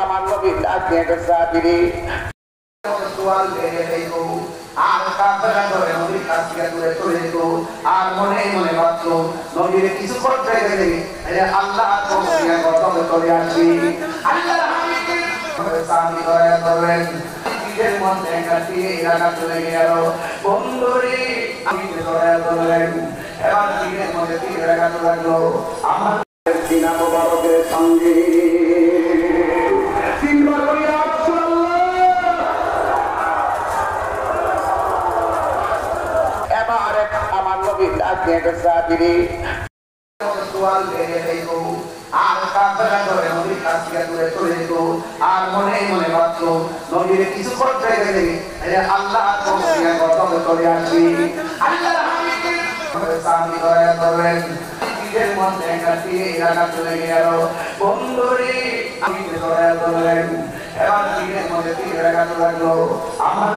আমার নবীর আগে সাবিরি সোয়াল দিয়ে দেইতো আর কাফেররা ধরে নবীর কাছ থেকে দূরে চলে যেত আর মনে মনে ভাবতো নবীর কিছু করতে গেলে আল্লাহ তোমাকে গজবে চলে আসি আল্লাহ সামনে দয়া করবেন নিজের মধ্যে একটা দিয়ে এলাকা চলে গেল বন্ধুরে আমি দয়া করলেন এবার নিজের মধ্যে দিয়ে এলাকা চলে লাগলো আমার সিনা মোবারকের সঙ্গে তিনবার করে এবার আমার নবীর আগে সাবিরি সোয়াল দিয়ে দেইতো আর কাফেররা ধরে নবীর কাছ থেকে দূরে চলে যেত আর মনে মনে ভাবতো নবীর কিছু করতে গেলে আল্লাহ তোমাকে গজবে চলে আসি আল্লাহ সামনে দয়া করবেন নিজের মধ্যে একটা দিয়ে এলাকা চলে গেল বন্ধুরে আমি দয়া করলেন এবার নিজের মধ্যে দিয়ে এলাকা চলে লাগলো আমার